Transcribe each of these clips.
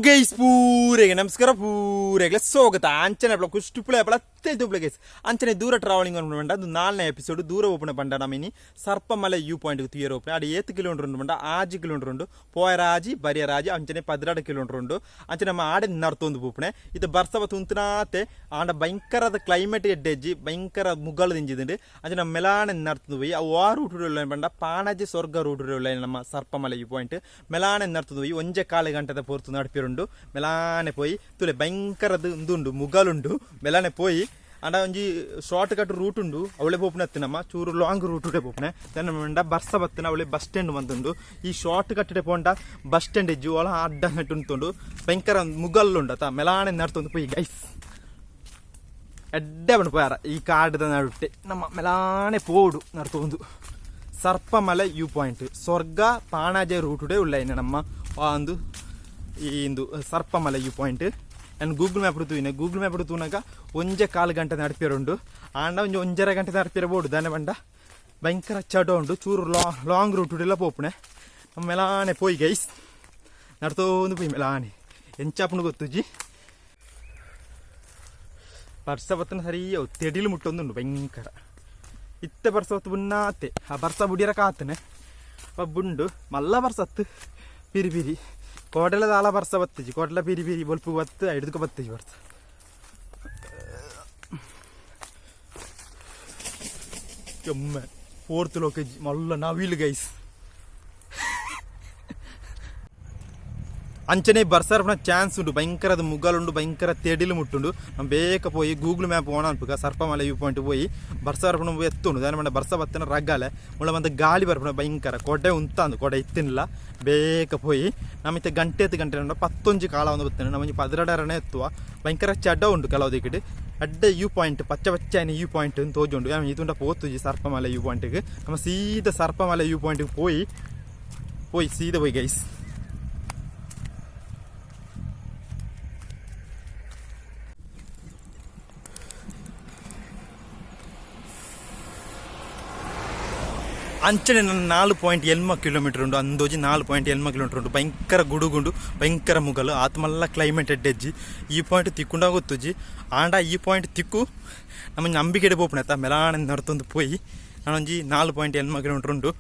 Guys ಪೂರೆಗೆ ನಮಸ್ಕಾರ ಪೂರೆಗೆ ಸ್ವಾಗತ ಅಂಚನೆ ಕುಷ್ಟುಪ್ಲೆ ಅತ್ತೈದು ಗೈಸ್ ಅಂಚನೆ ದೂರ ಟ್ರಾವೆಲಿಂಗ್ ಅನ್ಕೊಂಡ ಅದು 4ನೇ ಎಪಿಸೋಡ್ ದೂರ ಓಪನ್ ಪಂಡ ನಮಿನಿ ಸರ್ಪಮಲೆ ವ್ಯೂ ಪಾಯಿಂಟ್ తీయర్ ఓపెన్ అది 8 కిలోమీటర్ ఉండు 6 కిలోమీటర్ ఉండు పోయరాజి బరియరాజి అంచనే 16 కిలోమీటర్ ఉండు ಅಂಚನೆ ನಮ್ಮ ಆಡೆ ನರ್ತೊಂದು ಪೂಪಣೆ ಇದು ಬರ್ಸವ ತುಂತನಾತೆ ಆಂಡ ಭಯಂಕರದ ಕ್ಲೈಮೇಟ್ ಎಡ್ಡೆಜ್ಜಿ ಭಯಂಕರ ಮುಗ್ಗಲು ದಿಂಜಿದಂಡು ಅಂಚನೆ ಮೆಲಾನೆ ನರ್ತೊಂದು పోయి ಆ ವಾರ ರೂಟುಗಳು ಪಂಡ ಪಾಣಾಜಿ ಸ್ವರ್ಗ ರೂಟುಗಳು ನಮ್ಮ ಸರ್ಪಮಲೆ ವ್ಯೂ ಪಾಯಿಂಟ್ ಮೆಲಾನೆ ನರ್ತೊಂದು పోయి ಒಂಜೆ ಕಾಲ ಗಂಟೆದ ಪೋರ್ತು ನಡಿಪಿರುಂಡು ಮೆಲಾನೆ ಪೋಯಿ ತುಲೆ ಭಯಂಕರದು ಉಂದುಂಡು ಮುಗಲುಂಡು ಮೆಲಾನೆ ಪೋಯಿ ಅಂಡ ಒಂಜಿ ಶಾರ್ಟ್ ಕಟ್ ರೂಟ್ ಉಂಡು ಅವಳೆ ಪೋಪನೆ ನಮ್ಮ ಚೂರು ಲಾಂಗ್ ರೂಟ್ ಉಡೆ ಪೋಪನೆ ದೆನ್ನ ಬರ್ಸ ಬತ್ತನ ಅವಳೆ ಬಸ್ ಸ್ಟ್ಯಾಂಡ್ ಬಂದುಂಡು ಈ ಶಾರ್ಟ್ ಕಟ್ಟಡೆ ಪೋಂಡ ಬಸ್ ಸ್ಟ್ಯಾಂಡ್ ಇಜ್ಜು ಅವಳ ಅಡ್ಡ ನೆಟ್ಟುಂಟುಂಡು ಭಯಂಕರ ಮುಗಲ್ಲುಂಡತ ಮೆಲಾನೆ ನಡ್ತೊಂದು ಪೋಯಿ ಗೈಸ್ ಎಡ್ಡೆ ಬಂದು ಪೋಯಾರ ಈ ಕಾಡದ ನಡುಟ್ಟೆ ನಮ್ಮ ಮೆಲಾನೆ ಪೋಡು ನಡ್ತೊಂದು ಸರ್ಪಮಲೆ ವ್ಯೂ ಪಾಯಿಂಟ್ ಸ್ವರ್ಗ ಪಾಣಾಜೆ ರೂಟುಡೆ ಉಳ್ಳ ನಮ್ಮ ಒಂದು ಈ ಇಂದು ಸರ್ಪಮಲೆ ವ್ಯೂ ಪಾಯಿಂಟ್ ನಾನು ಗೂಗಲ್ ಮ್ಯಾಪ್ ತೂಯಿನ ಗೂಗಲ್ ಮ್ಯಾಪ್ ತೂನಾಗ ಒಂಜೆ ಕಾಲು ಗಂಟೆ ನಡಿಪಿರುಂಡು ಆಂಡ ಒಂಜಿ 1.5 ಗಂಟೆ ನಡಿಪಿರಬಹುದು ದಾನೆ ಬಂಡ ಭಯಂಕರ ಚಟ ಉಂಡು ಚೂರು ಲಾಂಗ್ ರೂಟ್ ಎಲ್ಲ ಪೋಪುಣೆ ನಮ್ಮ ಮೆಲಾನೆ ಪೋಯಿ ಗೈಸ್ ನಡ್ತೋಂದು ಪೋಯಿ ಮೆಲಾನೆ ಎಂಚಾಪುಣು ಗೊತ್ತುಜಿ ಬರ್ಸ ಬತ್ತನ ಸರಿಯ ತೆಡಿಲು ಮುಟ್ಟೊಂದುಂಡು ಭಯಂಕರ ಇತ್ತೆ ಬರ್ಸ ಹೊತ್ತು ಬುನ್ನಾತೆ ಆ ಬರ್ಸ ಬುಡಿಯರ ಕಾತನೆ ಬುಂಡು ಮಲ್ಲ ಬರ್ಸತ್ತು ಪಿರಿ ಪಿರಿ ಕೋಟೆಲ ದಾಲ ಬರ್ಸ ಬತ್ತಿಜಿ ಕೋಟೆಲ ಪಿರಿ ಪಿರಿ ಬಲ್ಪು ಬತ್ತು ಹಿಡಿದುಕೊ ಬತ್ತಿಜಿ ಬರ್ಸ ಒಮ್ಮೆ 4th ಲೋಕೇಜಿ ಮಲ್ಲ ನಾವಿಲ್ ಗೈಸ್ ಅಂಚನೆ ಬರ್ಸರ್ಪನ ಚಾನ್ಸ್ ಉಂಟು ಭಯಂಕರದ ಮುಗಲುಂಡು ಭಯಂಕರ ತೆಡಿಲು ಮುಟ್ಟುಂಡು ನಮ್ಮ ಬೇಕ ಪೋಯಿ ಗೂಗಲ್ ಮ್ಯಾಪ್ ಓಣ ಅನ್ಪಕ ಸರ್ಪಮಲೆ ವ್ಯೂ ಪಾಯಿಂಟ್ ಪೋಯಿ ಬರ್ಸರ್ಪನ ಎತ್ತುಂಡು ದಾನ ಮಂಡ ಬರ್ಸ ಬತ್ತನ ರಗ್ಗಾಲೆ ಮುಳ ಬಂದ ಗಾಳಿ ಬರ್ಪನ ಭಯಂಕರ ಕೊಡೆ ಉಂತಾಂದು ಕೊಡೆ ಇತ್ತಿನಿಲ್ಲ ಬೇಕ ಪೋಯಿ ನಮ್ಮಿತ್ತೆ ಗಂಟೆ 11 ಕಾಲ ಒಂದು ಬತ್ತೇನೆ ನಮಗೆ 12 ಎತ್ತುವ ಭಯಂಕರ ಚಡ್ಡ ಉಂಟು ಕೆಲವು ದಿಕ್ಕಿಟ್ಟು ಅಡ್ಡ ವ್ಯೂ ಪಾಯಿಂಟ್ ಪಚ್ಚ ಪಚ್ಚನೆ ವ್ಯೂ ಪಾಯಿಂಟ್ ಅಂತ ತೋಜುಂಡು ಇದುಂಡ ಪೋತುಜಿ ಸರ್ಪಮಲೆ ವ್ಯೂ ಪಾಯಿಂಟ್ಗೆ ನಮ್ಮ ಸೀದಾ ಸರ್ಪಮಲೆ ವ್ಯೂ ಪಾಯಿಂಟ್ಗೆ ಪೋಯಿ ಸೀದಾ ಪೋಯಿ ಗೈಸ್ ಅಂಚನೆ ನನ್ನ 4.7 ಕಿಲೋಮೀಟರ್ ಉಂಡು ಅಂದೋಜಿ 4.7 ಕಿಲೋಮೀಟರ್ ಉಂಟು ಭಯಂಕರ ಗುಡುಗುಂಡು ಭಯಂಕರ ಮುಗಲು ಆತ್ಮಲ್ಲ ಕ್ಲೈಮೇಟ್ ಎಡ್ಡೆಜ್ಜಿ ಈ ಪಾಯಿಂಟ್ ತಿಕ್ಕೊಂಡಾಗ ಗೊತ್ತುಜ್ಜಿ ಆಂಡ ಈ ಪಾಯಿಂಟ್ ತಿಕ್ಕು ನಮ್ಮ ನಂಬಿಕೆಡೆ ಪೋಪಣೆತ್ತ ಮೆಲಾನೆ ನಡ್ತೊಂದು ಪೋಯಿ ನಾನೊಂಜಿ 4.7 ಕಿಲೋಮೀಟರ್ ಉಂಡು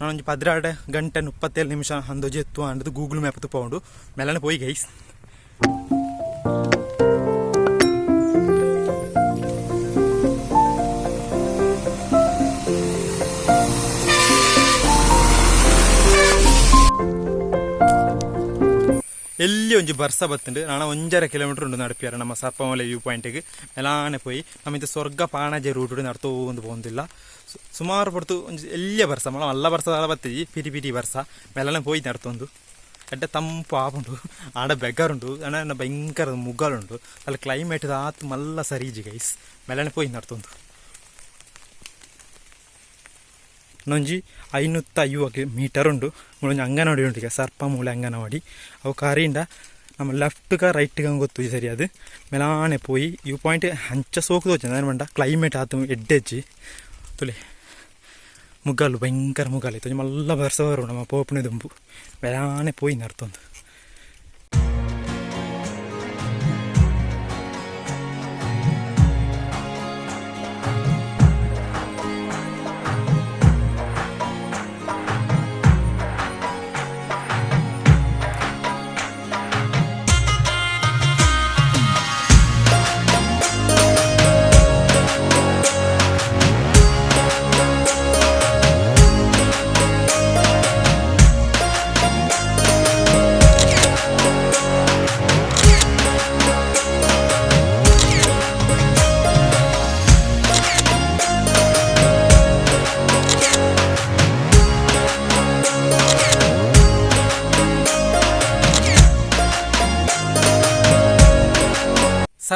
ನಾನೊಂಜಿ 12 ಗಂಟೆ 37 ನಿಮಿಷ ಅಂದೋಜಿ ಎತ್ತು ಅಂಡದು ಗೂಗಲ್ ಮ್ಯಾಪ್ ತುಪ್ಪುಂಡು ಮೆಲಾನೆ ಪೋಯಿ ಗೈಸ್ ಎಲ್ಲಿ ಒಂಜಿ ಬರ್ಸ ಬತ್ತುಂಡು ನಾನು 1.5 ಕಿಲೋಮೀಟರ್ ಉಂಡು ನಡಿಪಿಯಾರ ನಮ್ಮ ಸರ್ಪಮಲೆ ವ್ಯೂ ಪಾಯಿಂಟ್ಗೆ ಮೆಲಾನೆ ಪೋಯಿ ನಮ್ಮಿಂದ ಸ್ವರ್ಗ ಪಾಣಾಜೆ ರೂಟ್ ನಡ್ತೋಂದು ಪೋಂದಿಲ್ಲ ಸುಮಾರು ಪಡ್ತು ಒಂಜಿ ಎಲ್ಲಿಯ ಬರ್ಸ ಮಲ್ಲ ಬರ್ಸ ಬತ್ತಿಜಿ ಪಿರಿ ಪಿರಿ ಬರ್ಸ ಮೆಲಾನೆ ಪೋಯಿ ನಡ್ತೊಂದು ಎಡ್ಡೆ ತಂಪು ಆಪುಂಡು ಆಡ ಬೆಗ್ಗರುಂಡು ಅಣ್ಣ ಭಯಂಕರ ಮುಗ್ಗಲುಂಡು ಅಲ್ಲಿ ಕ್ಲೈಮೇಟ್ ಆತು ಮಲ್ಲ ಸರೀಜಿ ಗೈಸ್ ಮೆಲಾನೆ ಪೋಯಿ ನಡ್ತೊಂದು ನೊಂಜಿ 550 ಮೀಟರ್ ಉಂಡು ಒಂಜಿ ಅಂಗನವಾಡಿ ಉಂಟು ಈಗ ಸರ್ಪಮೂಲೆ ಅಂಗನವಾಡಿ ಅವು ಕಾರಿಂದ ನಮ್ಮ ಲೆಫ್ಟ್ಗ ರೈಟ್ಗ ಗೊತ್ತು ಸರಿ ಅದು ಮೆಲಾನೆ ಪೋಯಿ ವ್ಯೂ ಪಾಯಿಂಟ್ ಹಂಚ ಸೋಕು ತೋಚ ಮಂಡ ಕ್ಲೈಮೇಟ್ ಆತು ಎಡ್ಡೆಜ್ಜಿ ತುಲೆ ಮುಗ್ಗಲು ಭಯಂಕರ ಮುಗ್ಗಲು ಇತ್ತು ಮಲ್ಲ ಬರ್ಸವರು ನಮ್ಮ ಪೋಪನೆ ದುಂಬು ಮೆಲಾನೆ ಪೋಯಿ ನಡ್ತೊಂದು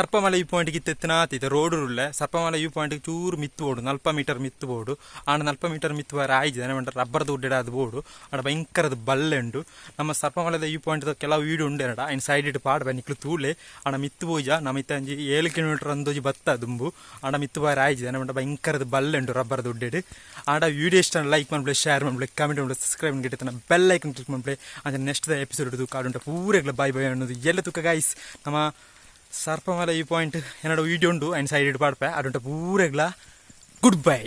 ಸರ್ಪಮಲೆ ವ್ಯೂ ಪಾಯಿಂಟ್ಗೆ ಇತ್ತೆತ್ತಿನಾತಿತ್ತು ರೋಡ್ ಉಳ್ಳೆ ಸರ್ಪಮಲೆ ವ್ಯೂ ಪಾಯಿಂಟ್ಗೆ ಚೂರು ಮಿತ್ತು ಬೋಡು 40 ಮೀಟರ್ ಮಿತ್ತು ಬೋಡು ಆಂಡ 40 ಮೀಟರ್ ಮಿತ್ತು ಬಾರ ಆಯ್ತು ಏನ ರಬ್ಬರ್ದು ಉಡ್ಡೆಡಾದ ಬೋಡು ಆಡ ಭಯಂಕರದ ಬಲ್ಲೆ ಉಂಡು ನಮ್ಮ ಸರ್ಪಮಲೆದ ವ್ಯೂ ಪಾಯಿಂಟ್ ಕೆಲವು ವೀಡು ಉಂಡೆ ನಡ ಇನ್ನು ಸೈಡ್ ಇಟ್ಟು ಪಾಡ್ ಬನ್ನಿಕ್ಲು ತೂಲೆ ಆಡ ಮಿತ್ತು ಬೋಜ ನಮ್ಮ ಇತ್ತಂಜಿ 7 ಕಿಲೋಮೀಟರ್ ಅಂದೋಜಿ ಬತ್ತ ದುಂಬು ಆಡ ಮಿತ್ತು ಬಾರ ಆಯ್ತು ಏನ ಭಯಂಕರದ ಬಲ್ಲೆ ಉಂಡು ರಬ್ಬರ್ದು ಉಡ್ಡೆಡು ಆಡ ವಿಡಿಯೋ ಇಷ್ಟ ಲೈಕ್ ಮಾಡ್ಬಿಡಿ ಶೇರ್ ಮಾಡ್ಬಿಡಿ ಕಮೆಂಟ್ ಮಾಡ್ಬಿಡಿ ಸಬ್ಸ್ಕ್ರೈಬ್ ಗಿಟ್ಟಿನ ಬೆಲ್ ಐಕನ್ ಕ್ಲಿಕ್ ಮಾಡ್ಬಿಡಿ ಅಂದ್ರೆ ನೆಕ್ಸ್ಟ್ ಎಪಿಸೋಡ್ ಹಿಡಿದು ಕಾಡುಂಟ ಪೂರೆಗ್ಲ ಬಾಯ್ ಬಾಯ್ ಅನ್ನೋದು ಎಲ್ಲ ತುಕ ಗೈಸ್ ನಮ್ಮ ಸರ್ಪಮಲೆ ವ್ಯೂ ಪಾಯಿಂಟ್ ಏನಾಡು ವಿಡಿಯೋ ಉಂಡು ಆ್ಯಂಡ್ ಸೈಡ್ ಇಟ್ಟು ಪಾಡ್ಪೆ ಅಡುಂಟ ಪೂರೆಗ್ಲ ಗುಡ್ ಬೈ.